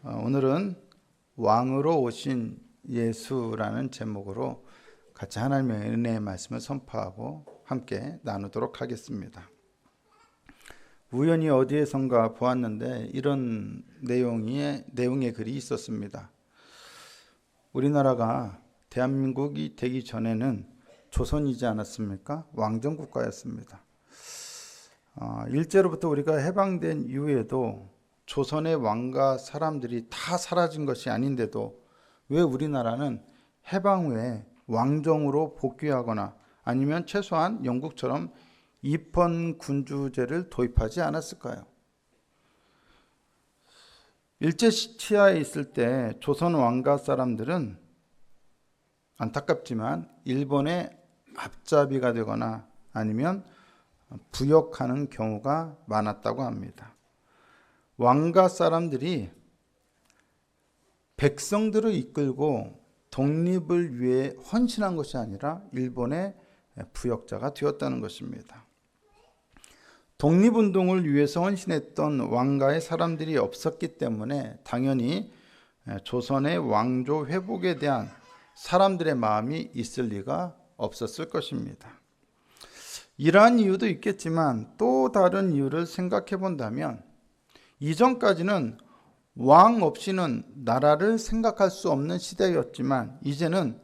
오늘은 왕으로 오신 예수라는 제목으로 같이 하나님의 은혜의 말씀을 선포하고 함께 나누도록 하겠습니다. 우연히 어디에선가 보았는데 이런 내용의 글이 있었습니다. 우리나라가 대한민국이 되기 전에는 조선이지 않았습니까? 왕정국가였습니다. 일제로부터 우리가 해방된 이후에도 조선의 왕과 사람들이 다 사라진 것이 아닌데도 왜 우리나라는 해방 후에 왕정으로 복귀하거나 아니면 최소한 영국처럼 입헌군주제를 도입하지 않았을까요? 일제 치하에 있을 때 조선 왕가 사람들은 안타깝지만 일본의 앞잡이가 되거나 아니면 부역하는 경우가 많았다고 합니다. 왕가 사람들이 백성들을 이끌고 독립을 위해 헌신한 것이 아니라 일본의 부역자가 되었다는 것입니다. 독립운동을 위해서 헌신했던 왕가의 사람들이 없었기 때문에 당연히 조선의 왕조 회복에 대한 사람들의 마음이 있을 리가 없었을 것입니다. 이러한 이유도 있겠지만 또 다른 이유를 생각해 본다면 이전까지는 왕 없이는 나라를 생각할 수 없는 시대였지만 이제는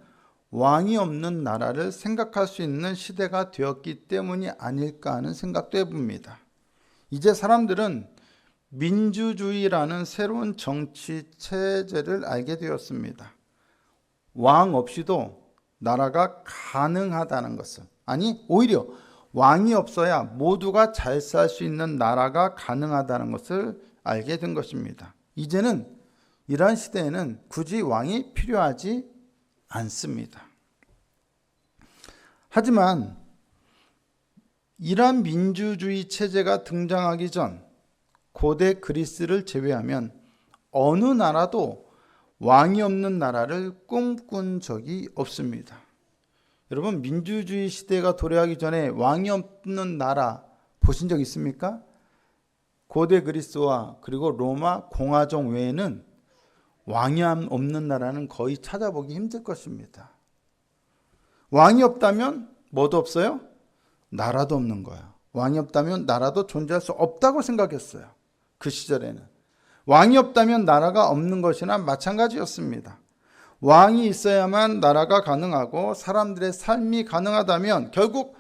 왕이 없는 나라를 생각할 수 있는 시대가 되었기 때문이 아닐까 하는 생각도 해봅니다. 이제 사람들은 민주주의라는 새로운 정치 체제를 알게 되었습니다. 왕 없이도 나라가 가능하다는 것을, 아니 오히려 왕이 없어야 모두가 잘 살 수 있는 나라가 가능하다는 것을 알게 된 것입니다. 이제는 이러한 시대에는 굳이 왕이 필요하지 않습니다. 하지만 이러한 민주주의 체제가 등장하기 전 고대 그리스를 제외하면 어느 나라도 왕이 없는 나라를 꿈꾼 적이 없습니다. 여러분, 민주주의 시대가 도래하기 전에 왕이 없는 나라 보신 적 있습니까? 고대 그리스와 그리고 로마 공화정 외에는 왕이 없는 나라는 거의 찾아보기 힘들 것입니다. 왕이 없다면 뭐도 없어요? 나라도 없는 거예요. 왕이 없다면 나라도 존재할 수 없다고 생각했어요. 그 시절에는. 왕이 없다면 나라가 없는 것이나 마찬가지였습니다. 왕이 있어야만 나라가 가능하고 사람들의 삶이 가능하다면 결국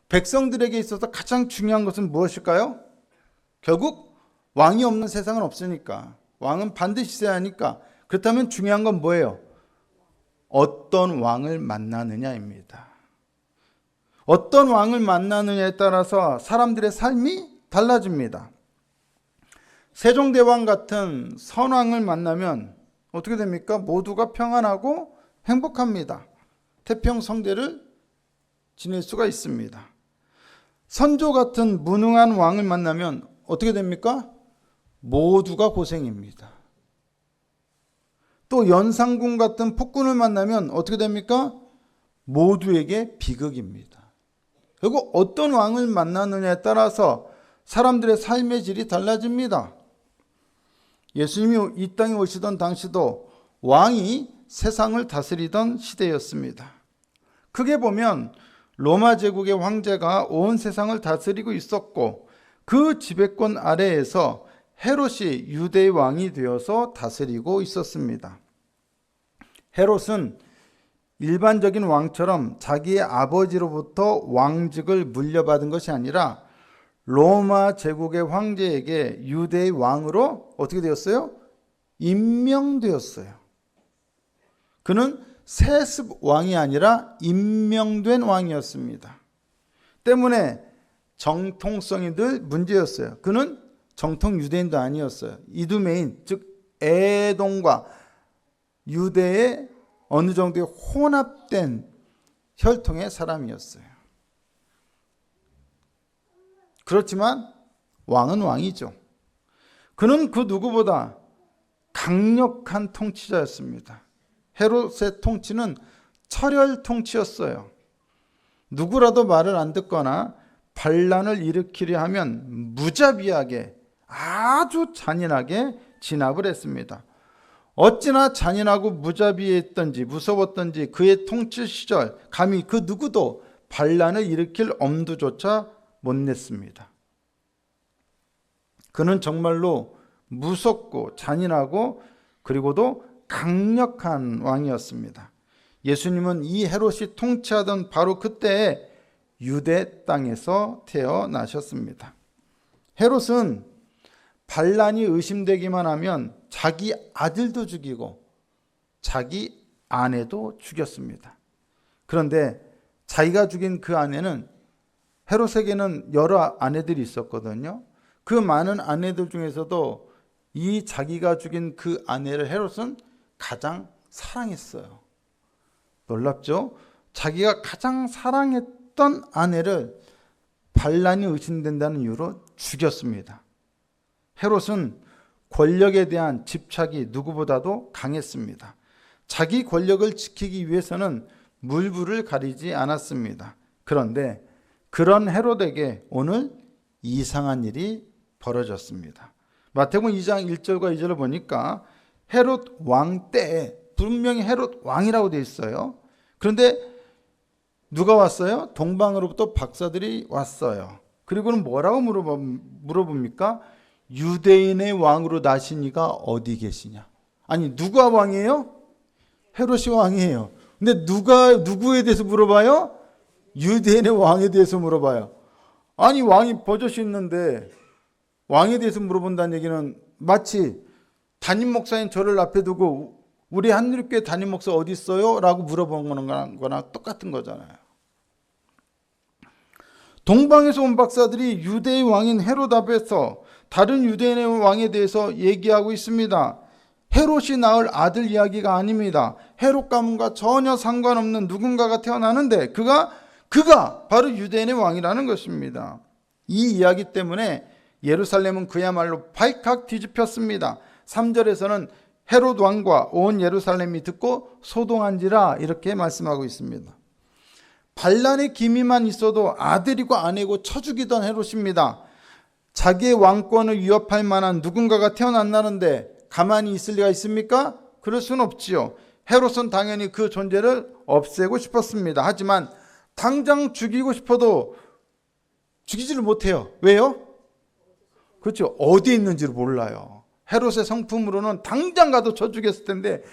백성들에게 있어서 가장 중요한 것은 무엇일까요? 결국 왕이 없는 세상은 없으니까, 왕은 반드시 있어야 하니까, 그렇다면 중요한 건 뭐예요? 어떤 왕을 만나느냐입니다. 어떤 왕을 만나느냐에 따라서 사람들의 삶이 달라집니다. 세종대왕 같은 선왕을 만나면 어떻게 됩니까? 모두가 평안하고 행복합니다. 태평성대를 지낼 수가 있습니다. 선조 같은 무능한 왕을 만나면 어떻게 됩니까? 모두가 고생입니다. 또 연산군 같은 폭군을 만나면 어떻게 됩니까? 모두에게 비극입니다. 결국 어떤 왕을 만나느냐에 따라서 사람들의 삶의 질이 달라집니다. 예수님이 이 땅에 오시던 당시도 왕이 세상을 다스리던 시대였습니다. 크게 보면 로마 제국의 황제가 온 세상을 다스리고 있었고 그 지배권 아래에서 헤롯이 유대의 왕이 되어서 다스리고 있었습니다. 헤롯은 일반적인 왕처럼 자기의 아버지로부터 왕직을 물려받은 것이 아니라 로마 제국의 황제에게 유대의 왕으로 어떻게 되었어요? 임명되었어요. 그는 세습 왕이 아니라 임명된 왕이었습니다. 때문에 정통성이 늘 문제였어요. 그는 정통 유대인도 아니었어요. 이두메인, 즉 에돔과 유대의 어느 정도의 혼합된 혈통의 사람이었어요. 그렇지만 왕은 왕이죠. 그는 그 누구보다 강력한 통치자였습니다. 헤롯의 통치는 철혈 통치였어요. 누구라도 말을 안 듣거나 반란을 일으키려 하면 무자비하게 아주 잔인하게 진압을 했습니다. 어찌나 잔인하고 무자비했던지 무서웠던지 그의 통치 시절 감히 그 누구도 반란을 일으킬 엄두조차 못 냈습니다. 그는 정말로 무섭고 잔인하고 그리고도 강력한 왕이었습니다. 예수님은 이 헤롯이 통치하던 바로 그때에 유대 땅에서 태어나셨습니다. 헤롯은 반란이 의심되기만 하면 자기 아들도 죽이고 자기 아내도 죽였습니다. 그런데 자기가 죽인 그 아내는, 헤롯에게는 여러 아내들이 있었거든요. 그 많은 아내들 중에서도 이 자기가 죽인 그 아내를 헤롯은 가장 사랑했어요. 놀랍죠? 자기가 가장 사랑했던 아내를 반란이 의심된다는 이유로 죽였습니다. 헤롯은 권력에 대한 집착이 누구보다도 강했습니다. 자기 권력을 지키기 위해서는 물불을 가리지 않았습니다. 그런데 그런 헤롯에게 오늘 이상한 일이 벌어졌습니다. 마태복음 2장 1절과 2절을 보니까 헤롯 왕 때에, 분명히 헤롯 왕이라고 되어 있어요. 그런데 누가 왔어요? 동방으로부터 박사들이 왔어요. 그리고는 뭐라고 물어봅니까? 유대인의 왕으로 나신 이가 어디 계시냐? 아니, 누가 왕이에요? 헤롯이 왕이에요. 근데 누구에 대해서 물어봐요? 유대인의 왕에 대해서 물어봐요. 아니, 왕이 버젓이 있는데 왕에 대해서 물어본다는 얘기는 마치 담임 목사인 저를 앞에 두고 우리 한일교회 담임 목사 어디 있어요? 라고 물어보는 거나 똑같은 거잖아요. 동방에서 온 박사들이 유대의 왕인 헤롯 앞에서 다른 유대인의 왕에 대해서 얘기하고 있습니다. 헤롯이 낳을 아들 이야기가 아닙니다. 헤롯 가문과 전혀 상관없는 누군가가 태어나는데 그가 바로 유대인의 왕이라는 것입니다. 이 이야기 때문에 예루살렘은 그야말로 발칵 뒤집혔습니다. 3절에서는 헤롯 왕과 온 예루살렘이 듣고 소동한지라 이렇게 말씀하고 있습니다. 반란의 기미만 있어도 아들이고 아내고 쳐 죽이던 헤롯입니다. 자기의 왕권을 위협할 만한 누군가가 태어난다는데 가만히 있을 리가 있습니까? 그럴 수는 없지요. 헤롯은 당연히 그 존재를 없애고 싶었습니다. 하지만 당장 죽이고 싶어도 죽이지를 못해요. 왜요? 그렇죠. 어디에 있는지를 몰라요. 헤롯의 성품으로는 당장 가도 쳐 죽였을 텐데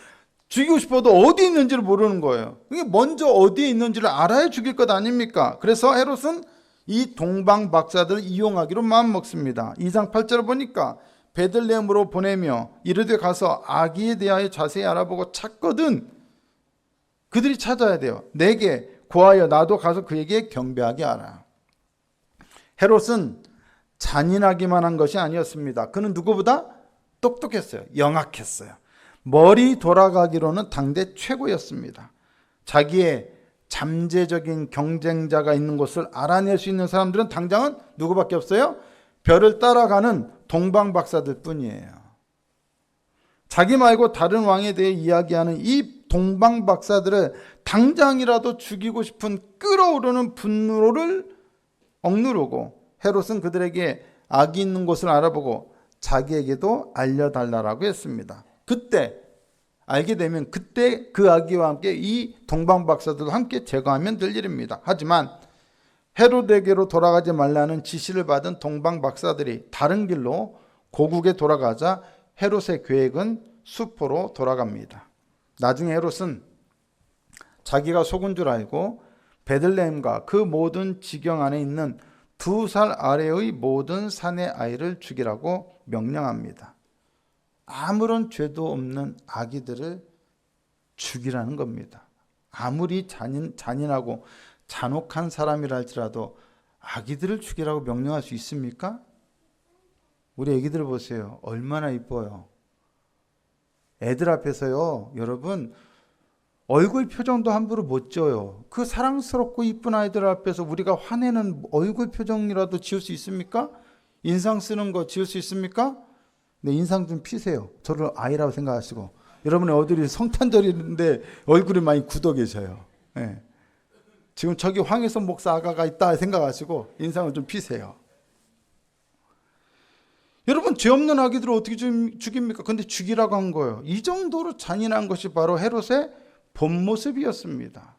죽이고 싶어도 어디 있는지를 모르는 거예요. 이게 먼저 어디에 있는지를 알아야 죽일 것 아닙니까? 그래서 헤롯은 이 동방 박사들을 이용하기로 마음먹습니다. 2장 8절을 보니까 베들레헴으로 보내며 이르되 가서 아기에 대하여 자세히 알아보고 찾거든. 그들이 찾아야 돼요. 내게 고하여 나도 가서 그에게 경배하게 하라. 헤롯은 잔인하기만 한 것이 아니었습니다. 그는 누구보다 똑똑했어요. 영악했어요. 머리 돌아가기로는 당대 최고였습니다. 자기의 잠재적인 경쟁자가 있는 곳을 알아낼 수 있는 사람들은 당장은 누구밖에 없어요? 별을 따라가는 동방 박사들 뿐이에요. 자기 말고 다른 왕에 대해 이야기하는 이 동방 박사들을 당장이라도 죽이고 싶은 끓어오르는 분노를 억누르고 헤롯은 그들에게 악이 있는 곳을 알아보고 자기에게도 알려달라고 했습니다. 그때 알게 되면 그때 그 아기와 함께 이 동방 박사들도 함께 제거하면 될 일입니다. 하지만 헤롯에게로 돌아가지 말라는 지시를 받은 동방 박사들이 다른 길로 고국에 돌아가자 헤롯의 계획은 수포로 돌아갑니다. 나중에 헤롯은 자기가 속은 줄 알고 베들레헴과 그 모든 지경 안에 있는 2살 아래의 모든 사내 아이를 죽이라고 명령합니다. 아무런 죄도 없는 아기들을 죽이라는 겁니다. 아무리 잔인하고 잔혹한 사람이라 할지라도 아기들을 죽이라고 명령할 수 있습니까? 우리 애기들 보세요. 얼마나 이뻐요. 애들 앞에서요, 여러분 얼굴 표정도 함부로 못 지어요. 그 사랑스럽고 이쁜 아이들 앞에서 우리가 화내는 얼굴 표정이라도 지을 수 있습니까? 인상 쓰는 거 지을 수 있습니까? 네, 인상 좀 피세요. 저를 아이라고 생각하시고. 여러분의 어들이 성탄절인데 얼굴이 많이 굳어 계셔요. 네. 지금 저기 황혜선 목사 아가가 있다 생각하시고 인상을 좀 피세요. 여러분, 죄 없는 아기들을 어떻게 죽입니까? 근데 죽이라고 한 거예요. 이 정도로 잔인한 것이 바로 헤롯의 본 모습이었습니다.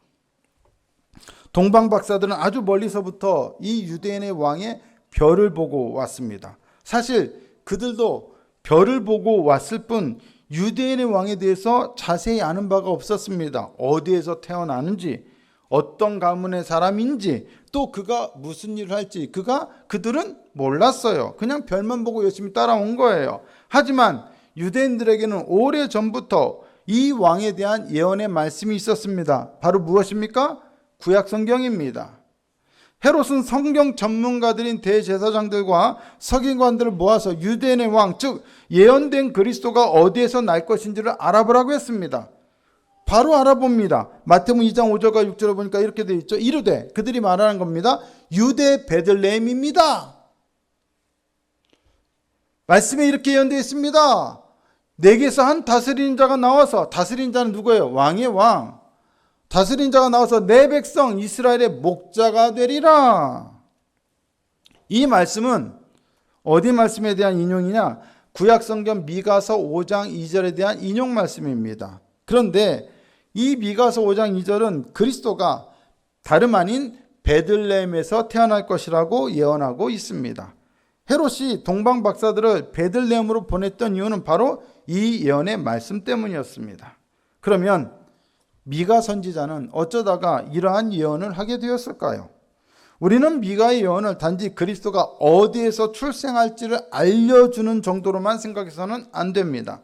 동방 박사들은 아주 멀리서부터 이 유대인의 왕의 별을 보고 왔습니다. 사실 그들도 별을 보고 왔을 뿐 유대인의 왕에 대해서 자세히 아는 바가 없었습니다. 어디에서 태어나는지, 어떤 가문의 사람인지, 또 그가 무슨 일을 할지 그들은 몰랐어요. 그냥 별만 보고 열심히 따라온 거예요. 하지만 유대인들에게는 오래전부터 이 왕에 대한 예언의 말씀이 있었습니다. 바로 무엇입니까? 구약 성경입니다. 헤롯은 성경 전문가들인 대제사장들과 서기관들을 모아서 유대인의 왕, 즉 예언된 그리스도가 어디에서 날 것인지를 알아보라고 했습니다. 바로 알아봅니다. 마태복음 2장 5절과 6절을 보니까 이렇게 되어 있죠. 이르되, 그들이 말하는 겁니다. 유대 베들레헴입니다. 말씀에 이렇게 예언되어 있습니다. 내게서 한 다스리는 자가 나와서, 다스리는 자는 누구예요? 왕의 왕. 다스린 자가 나와서 내 백성 이스라엘의 목자가 되리라. 이 말씀은 어디 말씀에 대한 인용이냐? 구약성경 미가서 5장 2절에 대한 인용 말씀입니다. 그런데 이 미가서 5장 2절은 그리스도가 다름 아닌 베들레헴에서 태어날 것이라고 예언하고 있습니다. 헤롯이 동방 박사들을 베들레헴으로 보냈던 이유는 바로 이 예언의 말씀 때문이었습니다. 그러면 미가 선지자는 어쩌다가 이러한 예언을 하게 되었을까요? 우리는 미가의 예언을 단지 그리스도가 어디에서 출생할지를 알려주는 정도로만 생각해서는 안 됩니다.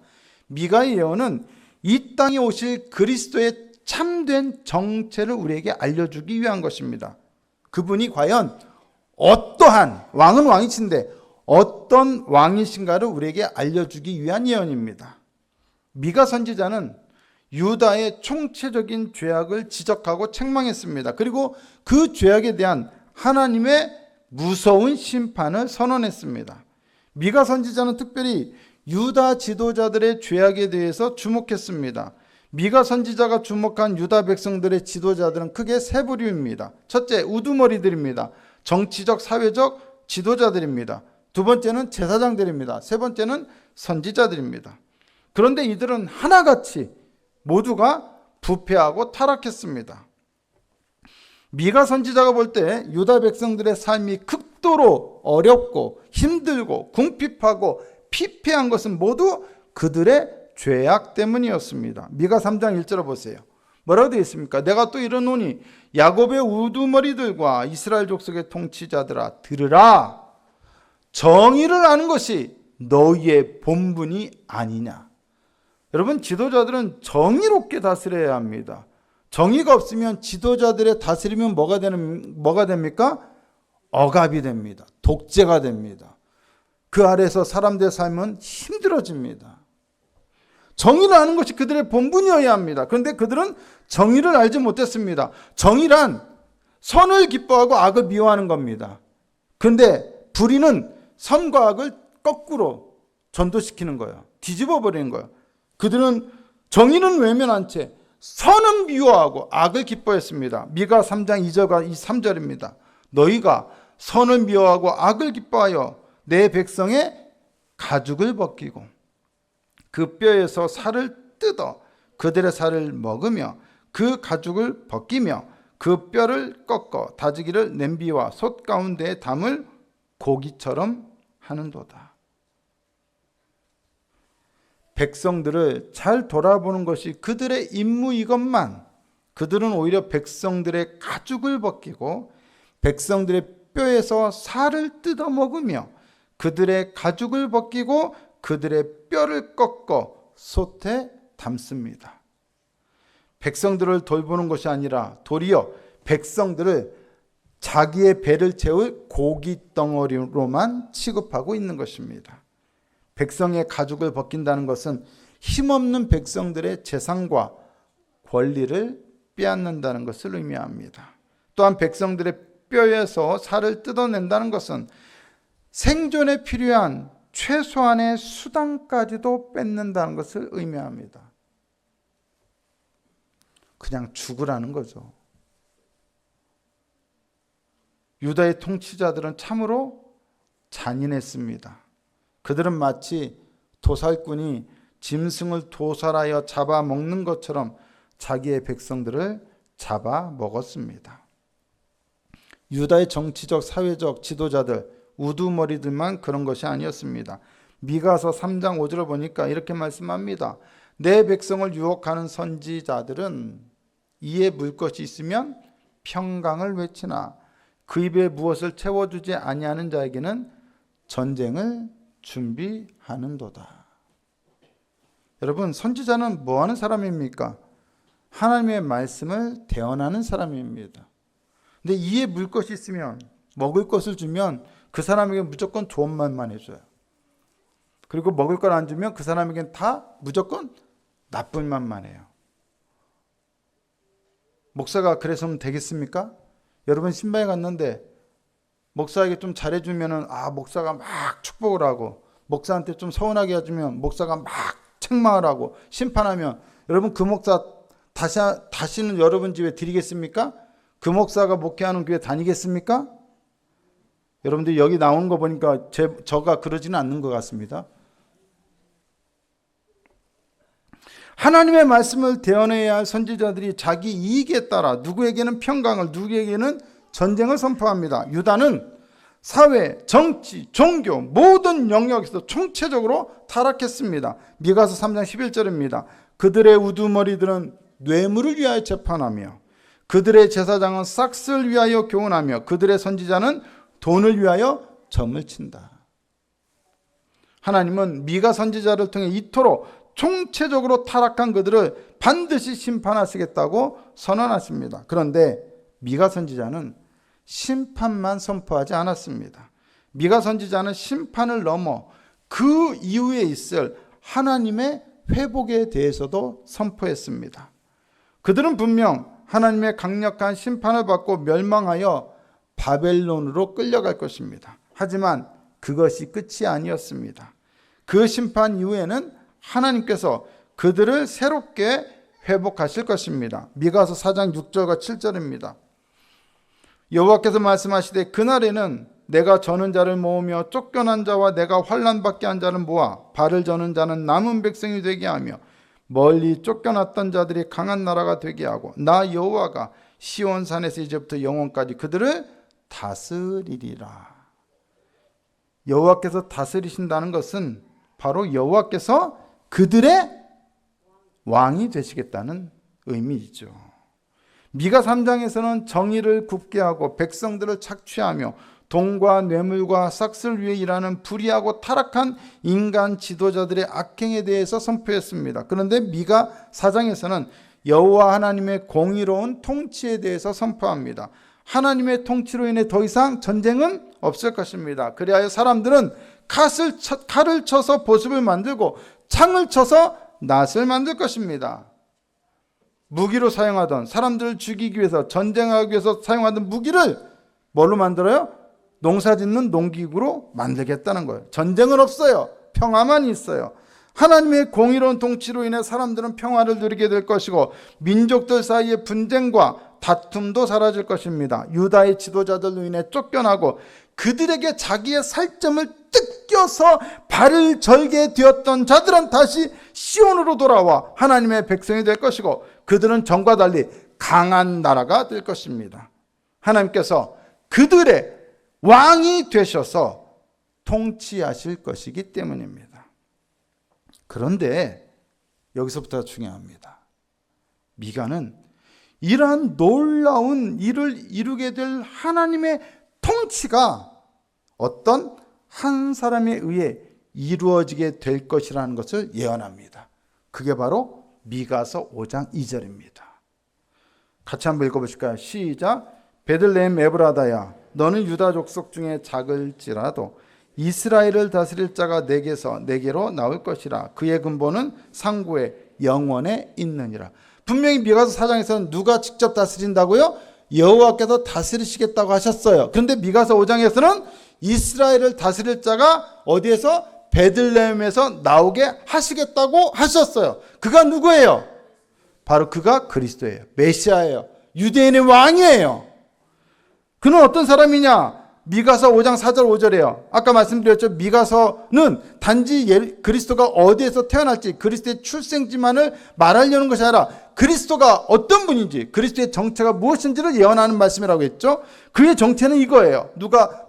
미가의 예언은 이 땅에 오실 그리스도의 참된 정체를 우리에게 알려주기 위한 것입니다. 그분이 과연 어떠한, 왕은 왕이신데 어떤 왕이신가를 우리에게 알려주기 위한 예언입니다. 미가 선지자는 유다의 총체적인 죄악을 지적하고 책망했습니다. 그리고 그 죄악에 대한 하나님의 무서운 심판을 선언했습니다. 미가 선지자는 특별히 유다 지도자들의 죄악에 대해서 주목했습니다. 미가 선지자가 주목한 유다 백성들의 지도자들은 크게 세 부류입니다. 첫째, 우두머리들입니다. 정치적, 사회적 지도자들입니다. 두 번째는 제사장들입니다. 세 번째는 선지자들입니다. 그런데 이들은 하나같이 모두가 부패하고 타락했습니다. 미가 선지자가 볼 때 유다 백성들의 삶이 극도로 어렵고 힘들고 궁핍하고 피폐한 것은 모두 그들의 죄악 때문이었습니다. 미가 3장 1절을 보세요. 뭐라고 되어 있습니까? 내가 또 이르노니 야곱의 우두머리들과 이스라엘 족속의 통치자들아 들으라. 정의를 아는 것이 너희의 본분이 아니냐. 여러분, 지도자들은 정의롭게 다스려야 합니다. 정의가 없으면 지도자들의 다스리면 뭐가 됩니까? 억압이 됩니다. 독재가 됩니다. 그 아래서 사람들의 삶은 힘들어집니다. 정의를 아는 것이 그들의 본분이어야 합니다. 그런데 그들은 정의를 알지 못했습니다. 정의란 선을 기뻐하고 악을 미워하는 겁니다. 그런데 불의는 선과 악을 거꾸로 전도시키는 거예요. 뒤집어 버리는 거예요. 그들은 정의는 외면한 채 선은 미워하고 악을 기뻐했습니다. 미가 3장 2절과 3절입니다. 너희가 선을 미워하고 악을 기뻐하여 내 백성의 가죽을 벗기고 그 뼈에서 살을 뜯어 그들의 살을 먹으며 그 가죽을 벗기며 그 뼈를 꺾어 다지기를 냄비와 솥 가운데에 담을 고기처럼 하는도다. 백성들을 잘 돌아보는 것이 그들의 임무이건만 그들은 오히려 백성들의 가죽을 벗기고 백성들의 뼈에서 살을 뜯어 먹으며 그들의 가죽을 벗기고 그들의 뼈를 꺾어 솥에 담습니다. 백성들을 돌보는 것이 아니라 도리어 백성들을 자기의 배를 채울 고기 덩어리로만 취급하고 있는 것입니다. 백성의 가죽을 벗긴다는 것은 힘없는 백성들의 재산과 권리를 빼앗는다는 것을 의미합니다. 또한 백성들의 뼈에서 살을 뜯어낸다는 것은 생존에 필요한 최소한의 수단까지도 뺏는다는 것을 의미합니다. 그냥 죽으라는 거죠. 유다의 통치자들은 참으로 잔인했습니다. 그들은 마치 도살꾼이 짐승을 도살하여 잡아먹는 것처럼 자기의 백성들을 잡아먹었습니다. 유다의 정치적, 사회적 지도자들, 우두머리들만 그런 것이 아니었습니다. 미가서 3장 5절을 보니까 이렇게 말씀합니다. 내 백성을 유혹하는 선지자들은 이에 물 것이 있으면 평강을 외치나 그 입에 무엇을 채워주지 아니하는 자에게는 전쟁을 준비하는도다. 여러분, 선지자는 뭐 하는 사람입니까? 하나님의 말씀을 대언하는 사람입니다. 근데 이에 물 것이 있으면, 먹을 것을 주면 그 사람에게 무조건 좋은 말만 해줘요. 그리고 먹을 걸 안 주면 그 사람에게는 다 무조건 나쁜 말만 해요. 목사가 그래서는 되겠습니까? 여러분, 신방에 갔는데 목사에게 좀 잘해주면은 목사가 막 축복을 하고, 목사한테 좀 서운하게 해주면 목사가 막 책망을 하고 심판하면, 여러분 그 목사 다시는 여러분 집에 드리겠습니까? 그 목사가 목회하는 교회 다니겠습니까? 여러분들 여기 나오는 거 보니까 저가 그러지는 않는 것 같습니다. 하나님의 말씀을 대언해야 할 선지자들이 자기 이익에 따라 누구에게는 평강을, 누구에게는 전쟁을 선포합니다. 유다는 사회, 정치, 종교 모든 영역에서 총체적으로 타락했습니다. 미가서 3장 11절입니다. 그들의 우두머리들은 뇌물을 위하여 재판하며 그들의 제사장은 싹스를 위하여 교훈하며 그들의 선지자는 돈을 위하여 점을 친다. 하나님은 미가 선지자를 통해 이토록 총체적으로 타락한 그들을 반드시 심판하시겠다고 선언하십니다. 그런데 미가 선지자는 심판만 선포하지 않았습니다. 미가 선지자는 심판을 넘어 그 이후에 있을 하나님의 회복에 대해서도 선포했습니다. 그들은 분명 하나님의 강력한 심판을 받고 멸망하여 바벨론으로 끌려갈 것입니다. 하지만 그것이 끝이 아니었습니다. 그 심판 이후에는 하나님께서 그들을 새롭게 회복하실 것입니다. 미가서 4장 6절과 7절입니다. 여호와께서 말씀하시되 그날에는 내가 저는 자를 모으며 쫓겨난 자와 내가 환난받게 한 자를 모아 발을 저는 자는 남은 백성이 되게 하며 멀리 쫓겨났던 자들이 강한 나라가 되게 하고 나 여호와가 시온산에서 이제부터 영원까지 그들을 다스리리라. 여호와께서 다스리신다는 것은 바로 여호와께서 그들의 왕이 되시겠다는 의미이죠. 미가 3장에서는 정의를 굽게 하고 백성들을 착취하며 돈과 뇌물과 싹스를 위해 일하는 불의하고 타락한 인간 지도자들의 악행에 대해서 선포했습니다. 그런데 미가 4장에서는 여호와 하나님의 공의로운 통치에 대해서 선포합니다. 하나님의 통치로 인해 더 이상 전쟁은 없을 것입니다. 그리하여 사람들은 칼을 쳐서 보습을 만들고 창을 쳐서 낫을 만들 것입니다. 무기로 사용하던, 사람들을 죽이기 위해서, 전쟁하기 위해서 사용하던 무기를 뭘로 만들어요? 농사짓는 농기구로 만들겠다는 거예요. 전쟁은 없어요. 평화만 있어요. 하나님의 공의로운 통치로 인해 사람들은 평화를 누리게 될 것이고 민족들 사이의 분쟁과 다툼도 사라질 것입니다. 유다의 지도자들로 인해 쫓겨나고 그들에게 자기의 살점을 뜯겨서 발을 절게 되었던 자들은 다시 시온으로 돌아와 하나님의 백성이 될 것이고 그들은 전과 달리 강한 나라가 될 것입니다. 하나님께서 그들의 왕이 되셔서 통치하실 것이기 때문입니다. 그런데 여기서부터 중요합니다. 미가는 이러한 놀라운 일을 이루게 될 하나님의 통치가 어떤 한 사람에 의해 이루어지게 될 것이라는 것을 예언합니다. 그게 바로 미가서 5장 2절입니다. 같이 한번 읽어보실까요? 시작. 베들레헴 에브라다야 너는 유다 족속 중에 작을지라도 이스라엘을 다스릴 자가 내게로 나올 것이라. 그의 근본은 상고의 영원에 있느니라. 분명히 미가서 4장에서는 누가 직접 다스린다고요? 여호와께서 다스리시겠다고 하셨어요. 그런데 미가서 5장에서는 이스라엘을 다스릴 자가 어디에서? 베들레헴에서 나오게 하시겠다고 하셨어요. 그가 누구예요? 바로 그가 그리스도예요. 메시아예요. 유대인의 왕이에요. 그는 어떤 사람이냐? 미가서 5장 4절 5절이에요. 아까 말씀드렸죠. 미가서는 단지 그리스도가 어디에서 태어날지 그리스도의 출생지만을 말하려는 것이 아니라 그리스도가 어떤 분인지 그리스도의 정체가 무엇인지를 예언하는 말씀이라고 했죠. 그의 정체는 이거예요.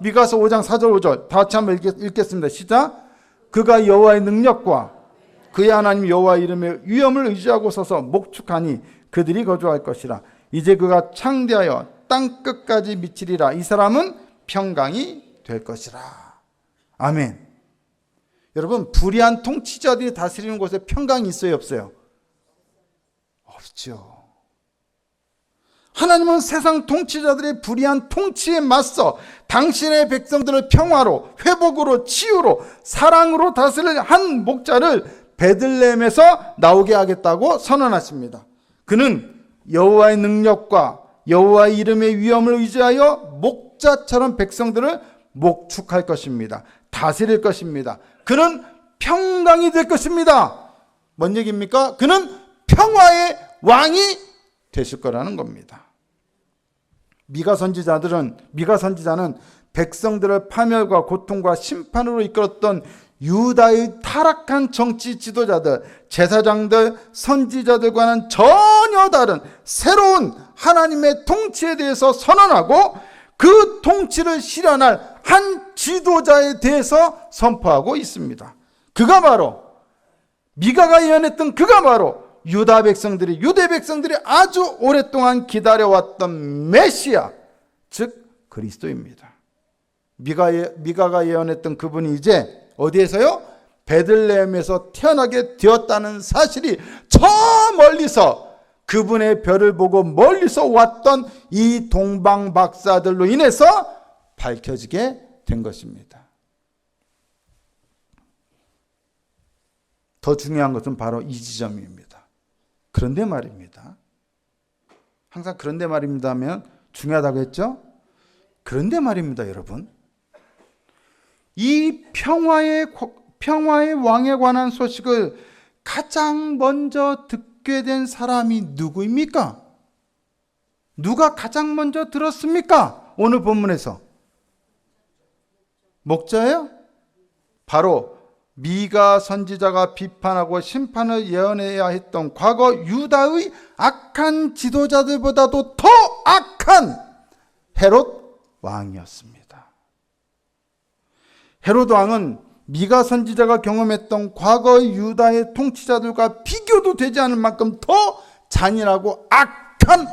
미가서 5장 4절 5절 다 같이 한번 읽겠습니다. 시작. 그가 여호와의 능력과 그의 하나님 여호와 이름의 위엄을 의지하고 서서 목축하니 그들이 거주할 것이라. 이제 그가 창대하여 땅 끝까지 미치리라. 이 사람은 평강이 될 것이라. 아멘. 여러분, 불의한 통치자들이 다스리는 곳에 평강이 있어요, 없어요? 없죠. 하나님은 세상 통치자들의 불의한 통치에 맞서 당신의 백성들을 평화로, 회복으로, 치유로, 사랑으로 다스릴 한 목자를 베들레헴에서 나오게 하겠다고 선언하십니다. 그는 여호와의 능력과 여호와의 이름의 위엄을 의지하여 목자처럼 백성들을 목축할 것입니다. 다스릴 것입니다. 그는 평강이 될 것입니다. 뭔 얘기입니까? 그는 평화의 왕이 되실 거라는 겁니다. 미가 선지자는 백성들을 파멸과 고통과 심판으로 이끌었던 유다의 타락한 정치 지도자들, 제사장들, 선지자들과는 전혀 다른 새로운 하나님의 통치에 대해서 선언하고 그 통치를 실현할 한 지도자에 대해서 선포하고 있습니다. 그가 바로 미가가 예언했던 그가 바로 유대 백성들이 아주 오랫동안 기다려왔던 메시아, 즉 그리스도입니다. 미가가 예언했던 그분이 이제 어디에서요? 베들레헴에서 태어나게 되었다는 사실이 저 멀리서 그분의 별을 보고 멀리서 왔던 이 동방 박사들로 인해서 밝혀지게 된 것입니다. 더 중요한 것은 바로 이 지점입니다. 그런데 말입니다. 항상 그런데 말입니다 하면 중요하다고 했죠? 그런데 말입니다, 여러분. 이 평화의 왕에 관한 소식을 가장 먼저 듣게 된 사람이 누구입니까? 누가 가장 먼저 들었습니까? 오늘 본문에서. 목자예요? 바로 미가 선지자가 비판하고 심판을 예언해야 했던 과거 유다의 악한 지도자들보다도 더 악한 헤롯 왕이었습니다. 헤롯 왕은 미가 선지자가 경험했던 과거의 유다의 통치자들과 비교도 되지 않을 만큼 더 잔인하고 악한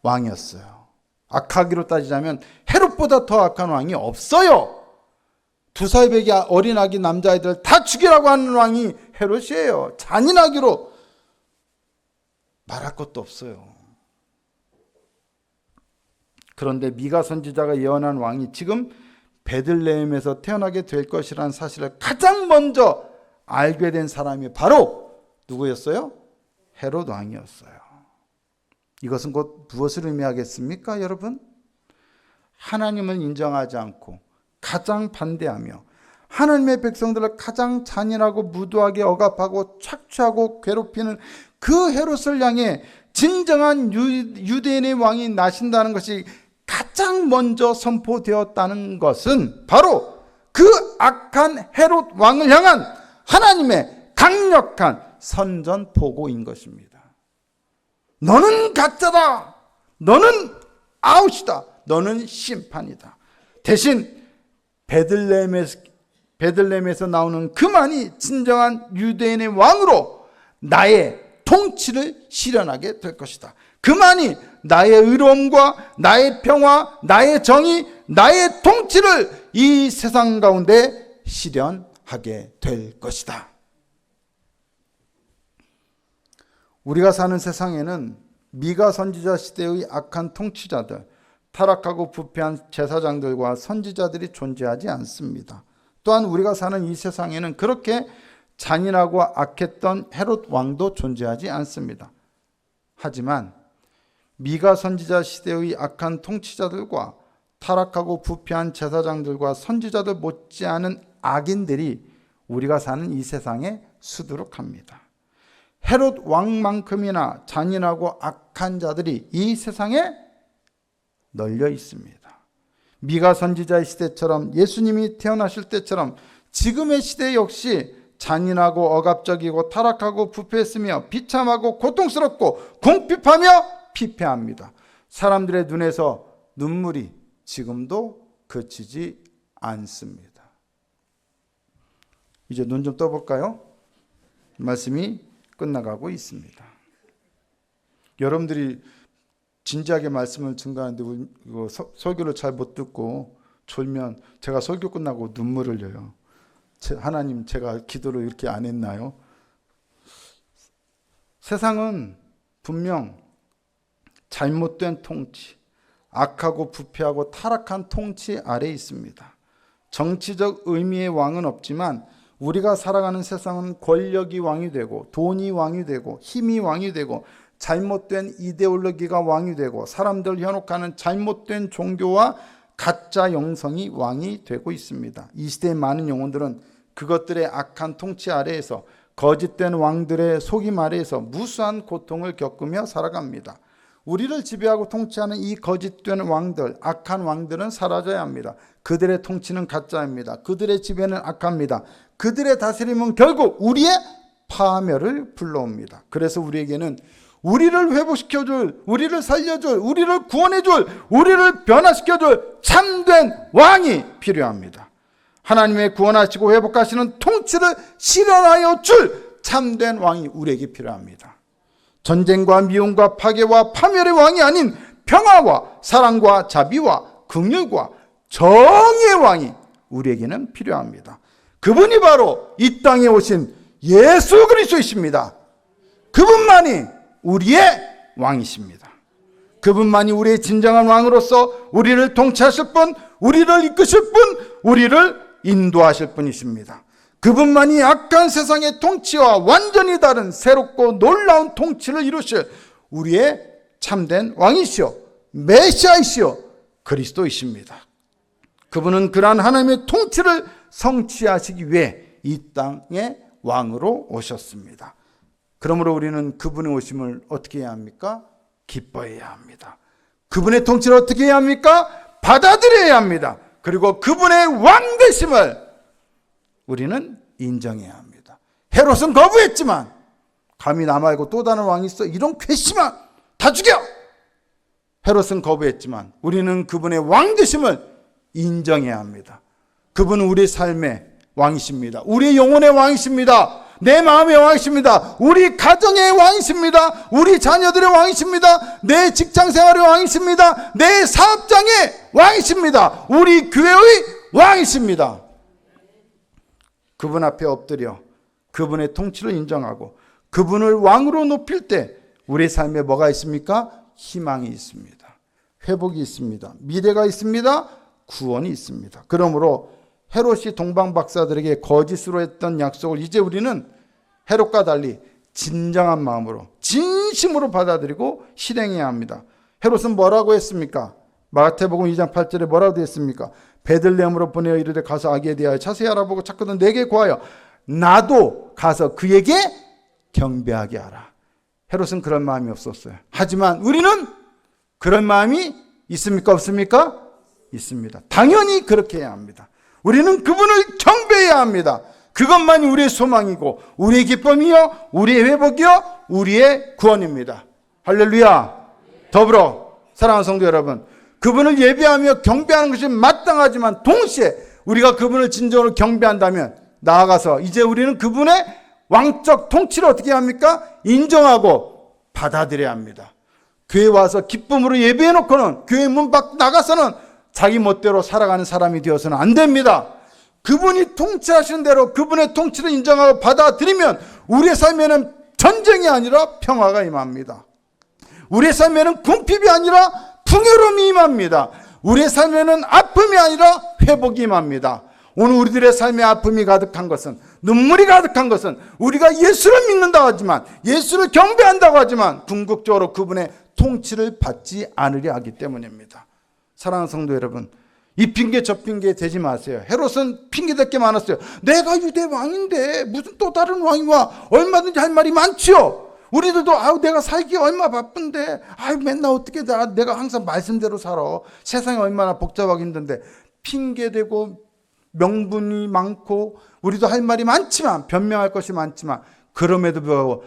왕이었어요. 악하기로 따지자면 헤롯보다 더 악한 왕이 없어요. 두 살배기 어린아기 남자아이들 다 죽이라고 하는 왕이 헤롯이에요. 잔인하기로 말할 것도 없어요. 그런데 미가 선지자가 예언한 왕이 지금 베들레헴에서 태어나게 될 것이라는 사실을 가장 먼저 알게 된 사람이 바로 누구였어요? 헤롯 왕이었어요. 이것은 곧 무엇을 의미하겠습니까, 여러분? 하나님을 인정하지 않고 가장 반대하며 하나님의 백성들을 가장 잔인하고 무도하게 억압하고 착취하고 괴롭히는 그 헤롯을 향해 진정한 유대인의 왕이 나신다는 것이 가장 먼저 선포되었다는 것은 바로 그 악한 헤롯 왕을 향한 하나님의 강력한 선전포고인 것입니다. 너는 가짜다. 너는 아웃이다. 너는 심판이다. 대신 베들레헴에서 나오는 그만이 진정한 유대인의 왕으로 나의 통치를 실현하게 될 것이다. 그만이 나의 의로움과 나의 평화, 나의 정의, 나의 통치를 이 세상 가운데 실현하게 될 것이다. 우리가 사는 세상에는 미가 선지자 시대의 악한 통치자들, 타락하고 부패한 제사장들과 선지자들이 존재하지 않습니다. 또한 우리가 사는 이 세상에는 그렇게 잔인하고 악했던 헤롯 왕도 존재하지 않습니다. 하지만 미가 선지자 시대의 악한 통치자들과 타락하고 부패한 제사장들과 선지자들 못지않은 악인들이 우리가 사는 이 세상에 수두룩합니다. 헤롯 왕만큼이나 잔인하고 악한 자들이 이 세상에 널려 있습니다. 미가 선지자의 시대처럼 예수님이 태어나실 때처럼 지금의 시대 역시 잔인하고 억압적이고 타락하고 부패했으며 비참하고 고통스럽고 궁핍하며 피폐합니다. 사람들의 눈에서 눈물이 지금도 그치지 않습니다. 이제 눈 좀 떠볼까요? 말씀이 끝나가고 있습니다. 여러분들이 진지하게 말씀을 증거하는데 설교를 잘 못 듣고 졸면 제가 설교 끝나고 눈물을 흘려요. 하나님, 제가 기도를 이렇게 안 했나요? 세상은 분명 잘못된 통치, 악하고 부패하고 타락한 통치 아래에 있습니다. 정치적 의미의 왕은 없지만 우리가 살아가는 세상은 권력이 왕이 되고 돈이 왕이 되고 힘이 왕이 되고 잘못된 이데올로기가 왕이 되고 사람들 현혹하는 잘못된 종교와 가짜 영성이 왕이 되고 있습니다. 이 시대의 많은 영혼들은 그것들의 악한 통치 아래에서 거짓된 왕들의 속임 아래에서 무수한 고통을 겪으며 살아갑니다. 우리를 지배하고 통치하는 이 거짓된 왕들, 악한 왕들은 사라져야 합니다. 그들의 통치는 가짜입니다. 그들의 지배는 악합니다. 그들의 다스림은 결국 우리의 파멸을 불러옵니다. 그래서 우리에게는 우리를 회복시켜줄, 우리를 살려줄, 우리를 구원해줄, 우리를 변화시켜줄 참된 왕이 필요합니다. 하나님의 구원하시고 회복하시는 통치를 실현하여 줄 참된 왕이 우리에게 필요합니다. 전쟁과 미움과 파괴와 파멸의 왕이 아닌 평화와 사랑과 자비와 긍휼과 정의의 왕이 우리에게는 필요합니다. 그분이 바로 이 땅에 오신 예수 그리스도이십니다. 그분만이 우리의 왕이십니다. 그분만이 우리의 진정한 왕으로서 우리를 통치하실 분, 우리를 이끄실 분, 우리를 인도하실 분이십니다. 그분만이 악한 세상의 통치와 완전히 다른 새롭고 놀라운 통치를 이루실 우리의 참된 왕이시오 메시아이시오 그리스도이십니다. 그분은 그러한 하나님의 통치를 성취하시기 위해 이 땅에 왕으로 오셨습니다. 그러므로 우리는 그분의 오심을 어떻게 해야 합니까? 기뻐해야 합니다. 그분의 통치를 어떻게 해야 합니까? 받아들여야 합니다. 그리고 그분의 왕되심을 우리는 인정해야 합니다. 헤롯은 거부했지만 감히 나 말고 또 다른 왕이 있어? 이런 괘씸한 다 죽여! 헤롯은 거부했지만 우리는 그분의 왕되심을 인정해야 합니다. 그분은 우리의 삶의 왕이십니다. 우리의 영혼의 왕이십니다. 내 마음의 왕이십니다. 우리 가정의 왕이십니다. 우리 자녀들의 왕이십니다. 내 직장생활의 왕이십니다. 내 사업장의 왕이십니다. 우리 교회의 왕이십니다. 그분 앞에 엎드려 그분의 통치를 인정하고 그분을 왕으로 높일 때 우리의 삶에 뭐가 있습니까? 희망이 있습니다. 회복이 있습니다. 미래가 있습니다. 구원이 있습니다. 그러므로 헤롯이 동방 박사들에게 거짓으로 했던 약속을 이제 우리는 헤롯과 달리 진정한 마음으로 진심으로 받아들이고 실행해야 합니다. 헤롯은 뭐라고 했습니까? 마태복음 2장 8절에 뭐라고 되어 있습니까? 베들레헴으로 보내어 이르되 가서 아기에 대하여 자세히 알아보고 찾거든 내게 구하여 나도 가서 그에게 경배하게 하라. 헤롯은 그런 마음이 없었어요. 하지만 우리는 그런 마음이 있습니까? 없습니까? 있습니다. 당연히 그렇게 해야 합니다. 우리는 그분을 경배해야 합니다. 그것만이 우리의 소망이고 우리의 기쁨이요 우리의 회복이요 우리의 구원입니다. 할렐루야. 더불어 사랑하는 성도 여러분, 그분을 예배하며 경배하는 것이 마땅하지만 동시에 우리가 그분을 진정으로 경배한다면 나아가서 이제 우리는 그분의 왕적 통치를 어떻게 합니까? 인정하고 받아들여야 합니다. 교회 와서 기쁨으로 예배해놓고는 교회 문 밖 나가서는 자기 멋대로 살아가는 사람이 되어서는 안 됩니다. 그분이 통치하시는 대로 그분의 통치를 인정하고 받아들이면 우리의 삶에는 전쟁이 아니라 평화가 임합니다. 우리의 삶에는 궁핍이 아니라 풍요로움이 임합니다. 우리의 삶에는 아픔이 아니라 회복이 임합니다. 오늘 우리들의 삶에 아픔이 가득한 것은, 눈물이 가득한 것은 우리가 예수를 믿는다고 하지만, 예수를 경배한다고 하지만 궁극적으로 그분의 통치를 받지 않으려 하기 때문입니다. 사랑하는 성도 여러분, 이 핑계 저 핑계 대지 마세요. 헤롯은 핑계댈 게 많았어요. 내가 유대 왕인데 무슨 또 다른 왕이 와? 얼마든지 할 말이 많지요. 우리들도 내가 살기 얼마 바쁜데 맨날 어떻게 내가 항상 말씀대로 살아. 세상이 얼마나 복잡하고 힘든데 핑계대고 명분이 많고 우리도 할 말이 많지만 변명할 것이 많지만 그럼에도 불구하고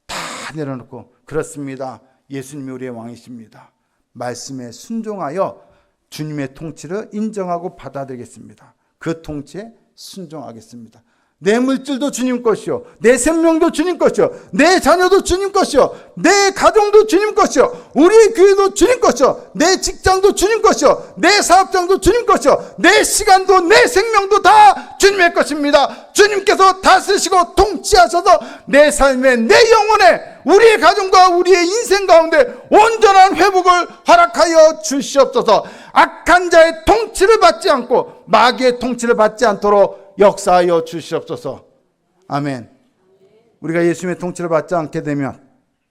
다 내려놓고 그렇습니다. 예수님이 우리의 왕이십니다. 말씀에 순종하여 주님의 통치를 인정하고 받아들이겠습니다. 그 통치에 순종하겠습니다. 내 물질도 주님 것이요, 내 생명도 주님 것이요, 내 자녀도 주님 것이요, 내 가정도 주님 것이요, 우리 교회도 주님 것이요, 내 직장도 주님 것이요, 내 사업장도 주님 것이요, 내 시간도 내 생명도 다 주님의 것입니다. 주님께서 다스리시고 통치하셔서 내 삶에, 내 영혼에, 우리의 가정과 우리의 인생 가운데 온전한 회복을 허락하여 주시옵소서. 악한 자의 통치를 받지 않고 마귀의 통치를 받지 않도록 역사하여 주시옵소서. 아멘. 우리가 예수님의 통치를 받지 않게 되면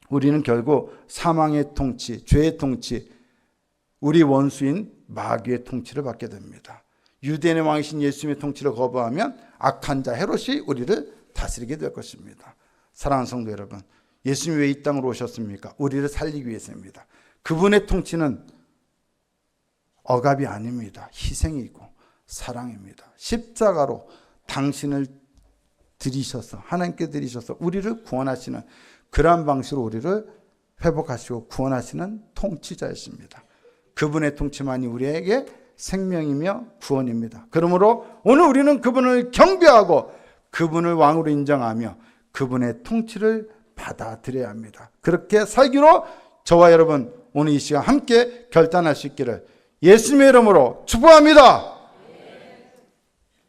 우리는 결국 사망의 통치, 죄의 통치, 우리 원수인 마귀의 통치를 받게 됩니다. 유대인의 왕이신 예수님의 통치를 거부하면 악한 자 헤롯이 우리를 다스리게 될 것입니다. 사랑하는 성도 여러분, 예수님이 왜 이 땅으로 오셨습니까? 우리를 살리기 위해서입니다. 그분의 통치는 억압이 아닙니다. 희생이고 사랑입니다. 십자가로 당신을 들이셔서, 하나님께 들이셔서 우리를 구원하시는, 그러한 방식으로 우리를 회복하시고 구원하시는 통치자이십니다. 그분의 통치만이 우리에게 생명이며 구원입니다. 그러므로 오늘 우리는 그분을 경배하고 그분을 왕으로 인정하며 그분의 통치를 받아들여야 합니다. 그렇게 살기로 저와 여러분 오늘 이 시간 함께 결단할 수 있기를 예수님의 이름으로 축복합니다.